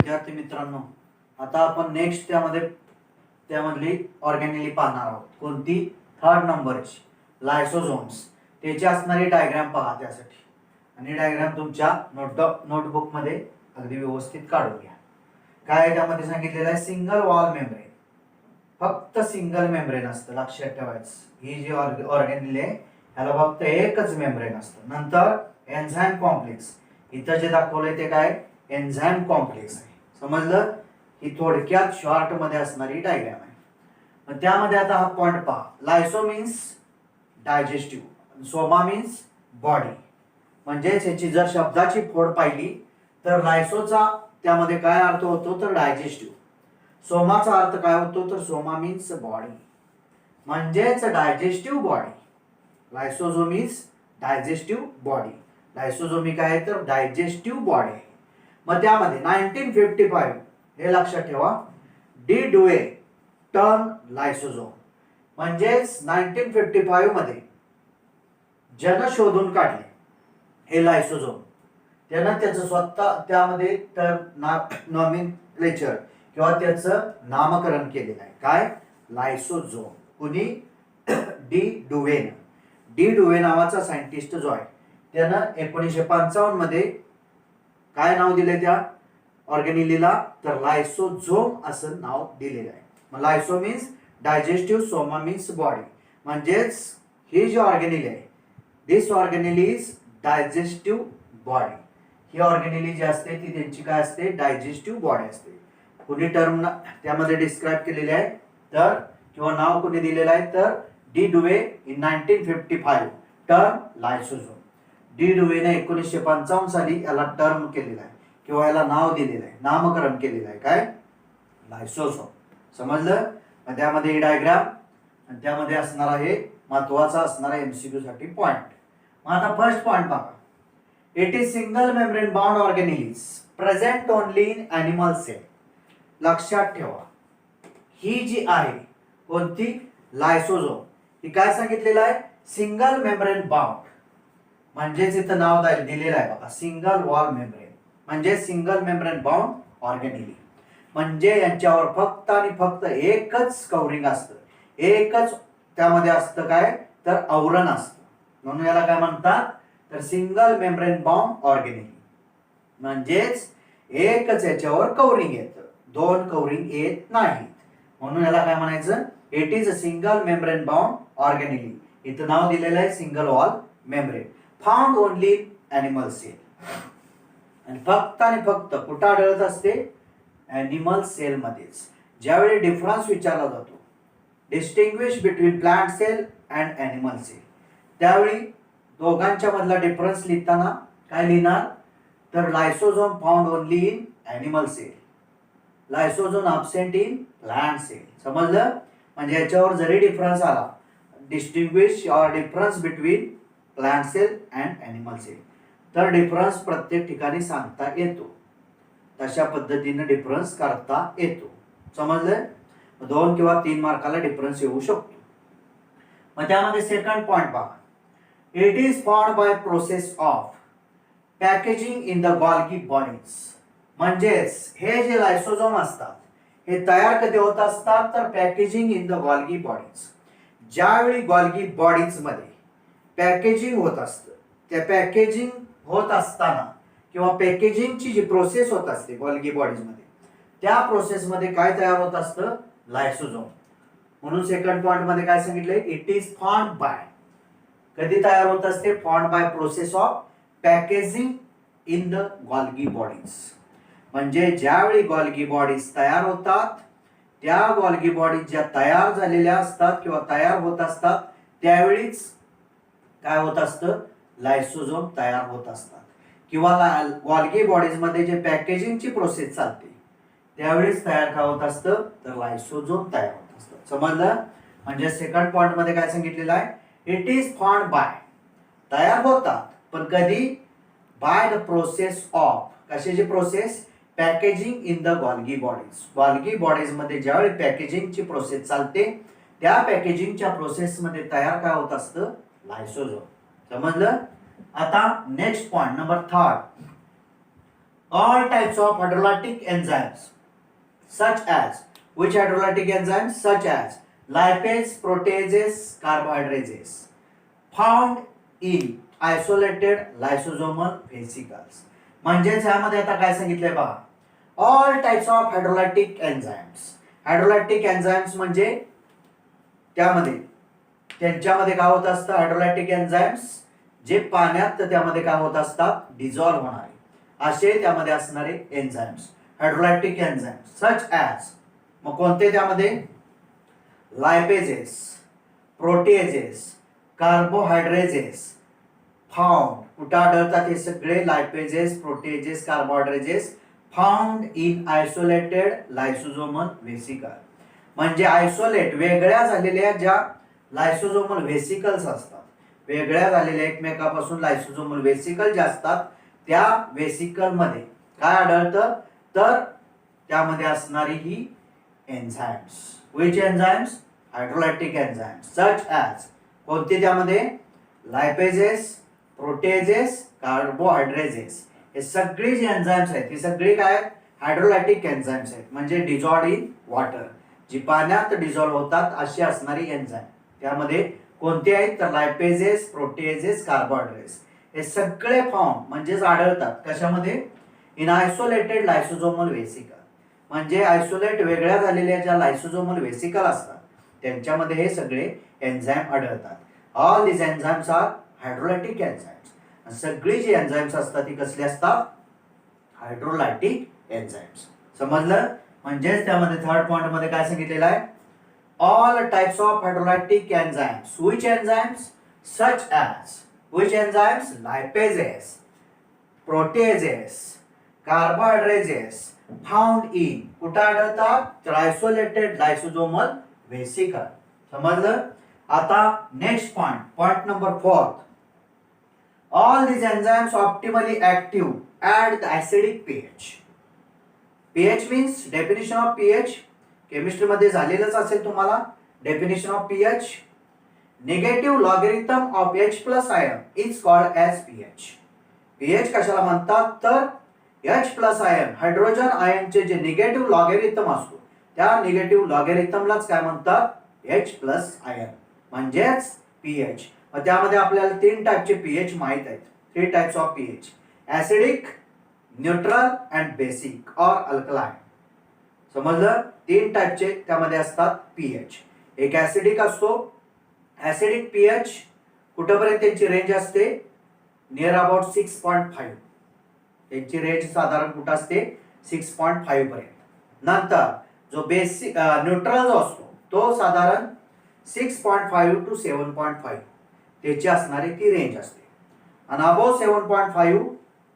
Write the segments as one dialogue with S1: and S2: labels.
S1: विद्यार्थी मित्रांनो, आता आपण नेक्स्ट त्यामधली ऑर्गॅनिली पाहणार आहोत. कोणती? 3rd नंबरची लायसोझोम्स. त्याची असणारी डायग्राम पहा त्यासाठी, आणि डायग्राम तुमच्या नोटबुक मध्ये अगदी व्यवस्थित काढून घ्या. काय त्यामध्ये सांगितलेलं आहे? Single wall membrane. फक्त सिंगल मेम्ब्रेन असतं, लक्षात ठेवायचं. ही जी ऑर्गॅनिली आहे ह्याला फक्त एकच मेम्ब्रेन असतं. नंतर एन्झाईम कॉम्प्लेक्स. इथं जे दाखवलंय ते काय? एन्झाईम कॉम्प्लेक्स आहे. समजलं? ही थोडक्यात शॉर्ट मध्ये असणारी डायग्राम आहे. मग त्यामध्ये आता हा पॉइंट पहा. Lyso means digestive, soma means body. म्हणजेच याची जर शब्दाची फोड पाहिली तर लायसोचा त्यामध्ये काय अर्थ होतो तर डायजेस्टिव्ह. सोमाचा अर्थ काय होतो तर सोमा मीन्स बॉडी, म्हणजेच digestive body. Lysosome is digestive body. Lysosomic आहे तर डायजेस्टिव्ह बॉडी आहे. मग त्यामध्ये 1955 हे लक्षात ठेवा, डी डुए टर्न लायसोझोम. म्हणजेच 1955 मध्ये ज्यानं शोधून काढले हे लायसोझोम, त्यानं त्याचं स्वतः त्यामध्ये नॉमेनक्लेचर किंवा त्याचं नामकरण केलेलं आहे. काय? लायसोझोम. कुणी? D Duane. डी डुवे नावाचा सायंटिस्ट जो आहे त्यानं 1955 मध्ये काय नाव दिले त्या ऑर्गॅनिलीला तर लायसोझोम असं नाव दिलेलं आहे. मग lyso means digestive, soma means body. म्हणजेच ही जी ऑर्गॅनिली आहे, this organelle is digestive body. ही ऑर्गॅनिली जी असते ती त्यांची काय असते? डायजेस्टिव्ह बॉडी असते. कुणी टर्म त्यामध्ये डिस्क्राईब केलेले आहे तर किंवा नाव कुणी दिलेलं आहे तर डी डुवे इन 1955 टर्म लायसोझोम. डी डुवेने 1955 साली याला टर्म केलेला आहे किंवा याला नाव दिलेलं आहे, नामकरण केलेलं आहे. काय? लायसोझोम. समजलं? त्यामध्ये ही डायग्राम आणि त्यामध्ये असणार आहे महत्वाचा असणारा एमसीक्यू साठी पॉइंट. मग आता फर्स्ट पॉइंट बघा. It is single membrane bound organelles present only in animal cell. लक्षात ठेवा, ही जी आहे कोणती? लायसोझोम. ही काय सांगितलेलं आहे? Single membrane bound. म्हणजेच इथं नाव दिलेलं आहे बघा, सिंगल वॉल मेम्ब्रेन. म्हणजे सिंगल मेम्ब्रेन बाउंड ऑर्गॅनिली. म्हणजे यांच्यावर फक्त आणि फक्त एकच कव्हरिंग असतं, एकच त्यामध्ये असतं काय तर आवरण असतं. म्हणून याला काय म्हणतात तर सिंगल मेम्ब्रेन बाउंड ऑर्गॅनिली. म्हणजेच एकच याच्यावर कव्हरिंग येतं, दोन कव्हरिंग येत नाहीत. म्हणून याला काय म्हणायचं? It is a single membrane bound organelle. इथं नाव दिलेलं आहे single wall membrane. Found only animal cell. आणि फक्त कुठं आढळत असते? एनिमल सेल मध्येच. ज्यावेळी डिफरन्स विचारला जातो, distinguish between plant cell and animal cell, त्यावेळी दोघांच्या मधला डिफरन्स लिहिताना काय लिहिणार तर lysosome found only in animal cell, lysosome absent in plant cell. समजलं? म्हणजे याच्यावर जरी डिफरन्स आला, डिस्टिंग्विश और difference between plant cell and animal cell, तर डिफरन्स प्रत्येक ठिकाणी सांगता येतो. तशा पद्धतीने डिफरन्स करता येतो. समजलं? 2 किंवा 3 मार्काला डिफरन्स येऊ शकतो. मग त्यामध्ये सेकंड पॉइंट पहा. It is formed by process of packaging in the Golgi bodies. म्हणजेच हे जे लायसोझोम असतात हे तयार कधी होत असतात तर packaging in the Golgi bodies. ज्यावेळी गॉल्गी बॉडीज मध्ये पॅकेजिंग होत असतं, त्या पॅकेजिंग होत असताना किंवा पॅकेजिंगची जी प्रोसेस होत असते गॉल्गी बॉडीज मध्ये, त्या प्रोसेस मध्ये काय तयार होत असतं? लायसोझोम. म्हणून सेकंड पॉइंट मध्ये काय सांगितलंय? It is formed by. कधी तयार होत असते? Formed by process of packaging in the Golgi bodies. म्हणजे ज्यावेळी गॉल्गी बॉडीज तयार होतात, त्या गॉल्गी बॉडीज ज्या तयार झालेल्या असतात किंवा तयार होत असतात त्यावेळीच काय होत असतं? लायसोझोम तयार होत असतात. किंवा गॉल्गी बॉडीज मध्ये जे पॅकेजिंगची प्रोसेस चालते त्यावेळीच तयार काय होत असतं तर लायसोझोम तयार होत असतं. समजलं? म्हणजे सेकंड पॉइंट मध्ये काय सांगितलेलं आहे? इट इज फॉर्म्ड बाय, तयार होतात पण कधी? By the process of. कशाची process? Packaging in the Golgi bodies. Golgi bodies मध्ये ज्यावेळी पॅकेजिंगची प्रोसेस चालते त्या पॅकेजिंगच्या प्रोसेस मध्ये तयार काय होत असतं? लायसोझोम. समजलं? आता next point number 3. all types of hydrolytic enzymes such as which hydrolytic enzymes such as lipase, proteases, carbohydrates found in isolated lysosomal vesicles. म्हणजेच यामध्ये आता काय सांगितलंय पहा, all types of hydrolytic enzymes. Hydrolytic enzymes म्हणजे त्यामध्ये त्यांच्यामध्ये काय होत असतं, हायड्रोलायटिक एन्झाइम्स जे पाण्यात त्यामध्ये काय होत असतात, डिझॉल्व्ह होणारे असे त्यामध्ये असणारे enzymes hydrolytic enzymes such as. मग कोणते त्यामध्ये, लायपेजेस, प्रोटीएजेस, कार्बोहायड्रेजेस फाउंड. कुठे आढळतात हे सगळे lipases, proteases, carbohydrases found in isolated lysosomal व्हेसिकल. म्हणजे आयसोलेट वेगळ्या झालेल्या ज्या लायसोझोमल व्हेसिकल्स असतात, वेगळ्या झालेल्या एकमेकापासून लायसोझोमल व्हेसिकल जे असतात त्या व्हेसिकल मध्ये काय आढळतं, तर त्यामध्ये असणारी ही enzymes. Which enzymes, hydrolytic enzymes such as. कोणते त्यामध्ये, लायपेजेस, प्रोटीएजेस, कार्बोहायड्रेजेस. हे सगळे जे एन्झाइम्स आहेत ही सगळी काय हायड्रोलायटिक एन्झाइम्स आहेत, म्हणजे डिझॉल्व्ड इन वॉटर, जी पाण्यात डिझॉल्व्ह होतात अशी असणारी एन्झाइम. त्यामध्ये कोणते आहेत तर लायपेजेस, प्रोटीएजेस, कार्बोहायड्रेट्स हे सगळे फॉर्म म्हणजेच आढळतात कशामध्ये, इन आयसोलेटेड लायसोझोमल व्हेसिकल. म्हणजे आयसोलेट वेगळ्या झालेल्या ज्या लायसोझोमल व्हेसिकल असतात त्यांच्यामध्ये हे सगळे एन्झाइम आढळतात. ऑल दिस एन्झाइम्स आर हायड्रोलायटिक एन्झाइम्स. सगळी जी एन्झाइम्स असतात ती कसली असतात, हायड्रोलायटिक एन्झाइम्स. समजलं. म्हणजेच त्यामध्ये थर्ड पॉइंट मध्ये काय सांगितलेलं आहे, all types of hydrolytic enzymes. Which enzymes such as, which enzymes, lipases, proteases, carbohydrases found in. कुठे आढळतात, आयसोलेटेड लायसोझोमल व्हेसिकल. समजलं. आता next point, point number 4. All these enzymes optimally active at the acidic pH. pH means definition of pH. Chemistry मध्ये झालेलंच असेल तुम्हाला. Definition of pH, negative logarithm of H plus ion is called as pH. pH कशाला म्हणतात तर H plus ion, hydrogen आयनचे जे negative logarithm असतो त्या negative लॉगॅरिथमलाच काय म्हणतात, H प्लस आयन म्हणजेच pH. मग त्यामध्ये आपल्याला 3 टाइपचे pH माहित आहेत. 3 types of pH, acidic, neutral and basic or alkaline. समजलं. 3 टाइपचे त्यामध्ये असतात pH. एक ऍसिडिक असतो. ऍसिडिक pH कुठपर्यंत त्यांची रेंज असते, नियर अबाउट 6.5. त्यांची रेंज साधारण कुठं असते 6.5 पर्यंत. नंतर जो बेसिक न्यूट्रल जो असतो तो साधारण 6.5 to 7.5 त्याची असणारी ती रेंज असते. आणि अबोव 7.5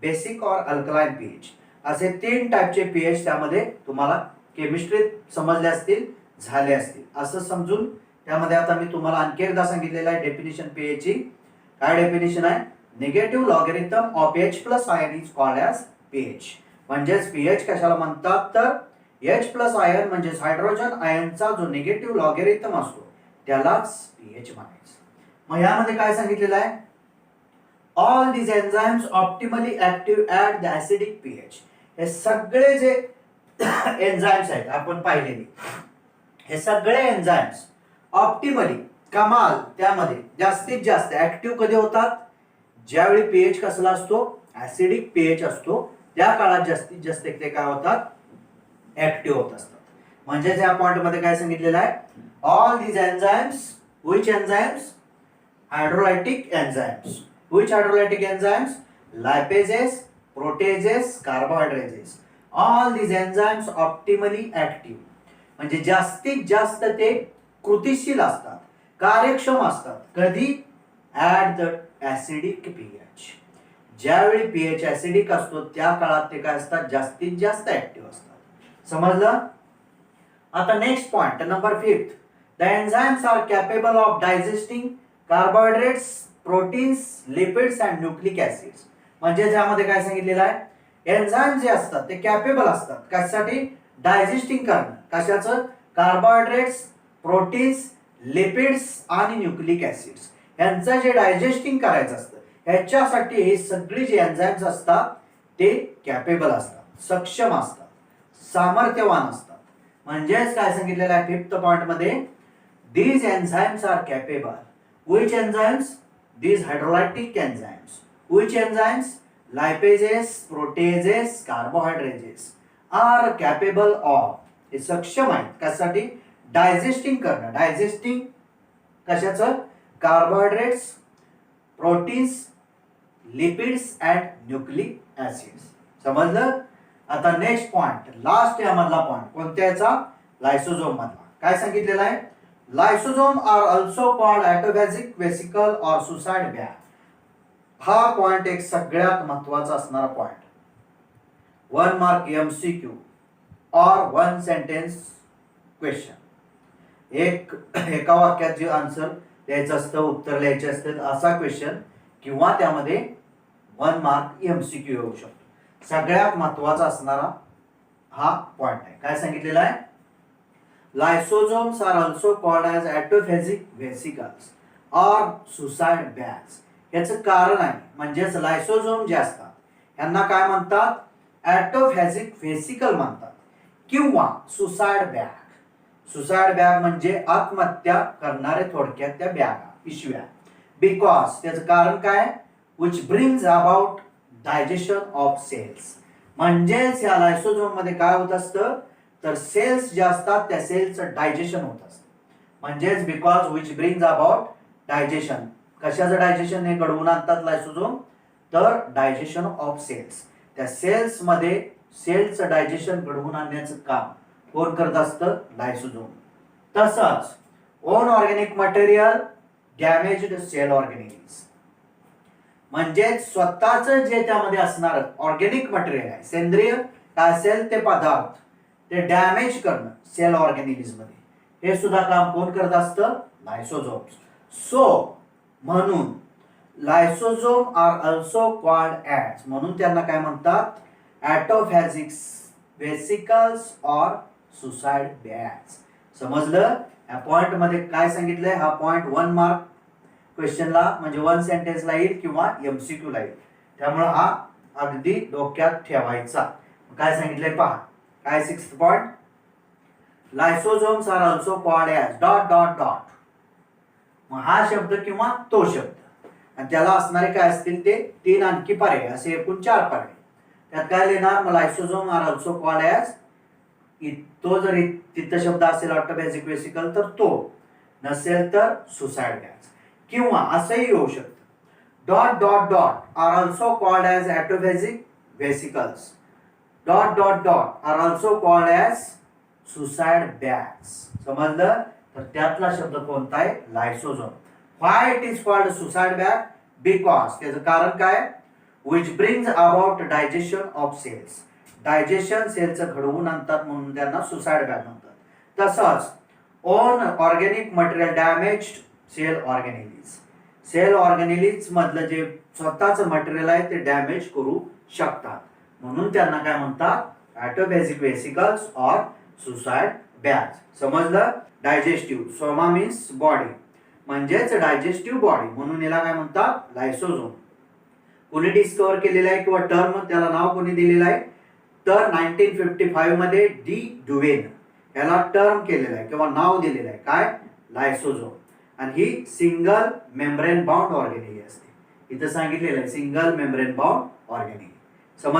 S1: बेसिक और अल्कलाइन pH. असे 3 टाइपचे pH त्यामध्ये तुम्हाला केमिस्ट्रीत समजले असतील, झाले असतील. असं समजून त्यामध्ये आता मी तुम्हाला आणखी एकदा सांगितलेलं आहे डेफिनेशन pH ची. काय डेफिनेशन आहे, negative logarithm of H plus ion is called as pH. म्हणजेच pH कशाला म्हणतात तर H प्लस आयन म्हणजेच हायड्रोजन आयनचा जो निगेटिव्ह लॉगॅरिथम असतो त्यालाच pH म्हणायचं. मग यामध्ये काय सांगितलेलं आहे, all these enzymes optimally active at the acidic pH. हे सगळे जे एन्झाइम्स आहेत आपण पाहिलेले, हे सगळे एन्झाइम्स ऑप्टिमली कमाल त्यामध्ये जास्तीत जास्त ऍक्टिव्ह कधी होतात, ज्यावेळी pH कसला असतो, ऍसिडिक pH असतो त्या काळात जास्तीत जास्त ते काय होतात, ऍक्टिव्ह होत असतात. म्हणजे या पॉइंट मध्ये काय सांगितलेलं आहे, all these enzymes, which enzymes, hydrolytic enzymes. Which hydrolytic enzymes, lipases, proteases, carbohydrates. All these enzymes optimally active. म्हणजे जास्तीत जास्त ते कृतिशील असतात, कार्यक्षम असतात. कधी, ऍट द ऍसिडिक pH. ज्यावेळी pH ऍसिडिक असतो त्या काळात ते काय असतात, जास्तीत जास्त ऍक्टिव्ह असतात. समजलं. आता next point number 5. The enzymes are capable of digesting carbohydrates, proteins, lipids and nucleic acids. म्हणजे ज्यामध्ये काय सांगितलेलं आहे, एन्झाइम जे असतात ते कॅपेबल असतात कशासाठी, डायजेस्टिंग करणं. कशाचं, कार्बोहायड्रेट्स, प्रोटीन्स, लिपिड्स आणि न्यूक्लिक ऍसिड्स यांचं जे डायजेस्टिंग करायचं असतं ह्याच्यासाठी हे सगळी जी एन्झाइम्स असतात ते कॅपेबल असतात, सक्षम असतात, सामर्थ्यवान असतात. म्हणजेच काय सांगितलेलं आहे फिफ्थ पॉइंट मध्ये, these enzymes are capable. Which enzymes? These hydrolytic enzymes. Which enzymes? Lipases, proteases, carbohydrates are capable of. हे सक्षम आहेत कशासाठी? डायजेस्टिंग करणं. डायजेस्टिंग कशाचं? Carbohydrates, proteins, lipids and nucleic acids. समजलं? आता नेक्स्ट पॉइंट, लास्ट यामधला पॉइंट कोणत्या याचा? लायसोझोम मधला. काय सांगितलेलं आहे? Lysosome are also called autophagic vesicle or suicide bag. हा पॉइंट एक सगळ्यात महत्वाचा असणारा पॉइंट. 1 मार्क MCQ और 1 सेंटेन्स क्वेश्चन. एका वाक्यात जे आन्सर द्यायचं असतं, उत्तर लिहायचे असतं असा क्वेश्चन किंवा त्यामध्ये 1 मार्क MCQ येऊ शकतो. सगळ्यात महत्वाचा असणारा हा पॉइंट आहे. काय सांगितलेलं आहे? Lysosomes are also called as autophagic vesicles or suicide bags. याचं कारण आहे, म्हणजेच लायसोझोम जे असतात यांना काय म्हणतात? ॲटोफॅजिक व्हेसिकल म्हणतात किंवा सुसाइड बॅग. सुसाइड बॅग म्हणजे आत्महत्या करणारे थोडक्यात त्या बॅगा, पिशव्या. बिकॉज त्याचं कारण काय? Which brings about digestion of cells. म्हणजेच या लायसोझोम मध्ये काय होत असतं? तर सेल्स जे असतात त्या सेल्सचं डायजेशन होत असतं. म्हणजेच because which brings about digestion. कशाचं डायजेशन हे घडवून आणतात लायसोझोम? तर डायजेशन ऑफ सेल्स. त्या सेल्स मध्ये सेल्सचं डायजेशन घडवून आणण्याचं काम कोण करत असतं? लायसोझोम. तसंच own organic material, damaged cell organelles. म्हणजे स्वतःच जे त्यामध्ये असणार ऑर्गॅनिक मटेरियल आहे, सेंद्रिय काय असेल ते पदार्थ, ते डॅमेज करणं सेल ऑर्गॅनिल्स मध्ये, हे सुद्धा काम कोण करत असतं? लायसोझोम्स. सो म्हणून लायसोझोम आर ऑल्सो कॉल्ड ॲज, म्हणून त्यांना काय म्हणतात? ॲटोफॅजिक वेसिकल्स ऑर सुसाइड बॅग्स. समजलं? या पॉइंट मध्ये काय सांगितलंय? हा पॉइंट 1 मार्क क्वेश्चनला म्हणजे 1 सेंटेन्सला येईल किंवा MCQ ला येईल. त्यामुळे हा अगदी डोक्यात ठेवायचा. काय सांगितलंय पहा. काय 6th point? Lysosomes are also called as dot dot dot. मग हा शब्द किंवा तो शब्द आणि त्याला असणारे काय असतील ते 3 आणखी पर्याय, असे एकूण 4 पर्याय. त्यात काय लिहिणार? मग लायसोझोम आर ऑल्सो कॉल्ड ॲज, तो जर तिथं शब्द असेल ऑटोफॅजिक वेसिकल तर तो, नसेल तर सुसाइड बॅग्स. किंवा असंही होऊ शकतं, dot dot dot are also called as autophagic vesicles, dot dot dot are also called as suicide bags. समजलं? तर त्यातला शब्द कोणता आहे? Lysosome. Why it is called suicide bag? Because त्याचं कारण काय? Which brings about digestion of cells. Digestion सेलचं घडवून आणतात म्हणून त्यांना सुसाइड बॅग म्हणतात. तसंच own organic material, damaged cell organelles. Cell organelles मधलं जे स्वतःचं मटेरियल आहे ते डॅमेज करू शकतात म्हणून त्यांना काय म्हणतात? ॲटोफॅजिक वेसिकल्स ऑर सुसाइड बॅग्स. समजलं? डायजेस्टिव्ह, सोमा मीन्स बॉडी, म्हणजेच डायजेस्टिव्ह बॉडी, म्हणून याला काय म्हणतात? लायसोझोम. कोणी डिस्कव्हर केलेलं आहे किंवा टर्म त्याला नाव कोणी दिलेलं आहे? तर 1955 मध्ये डी डुवेन याला टर्म केलेलं आहे किंवा नाव दिलेलं आहे. काय? लायसोझोम. आणि ही सिंगल मेम्ब्रेन बाउंड ऑर्गॅनिली असते. इथं सांगितलेलं आहे सिंगल मेम्ब्रेन बाउंड ऑर्गॅनिली.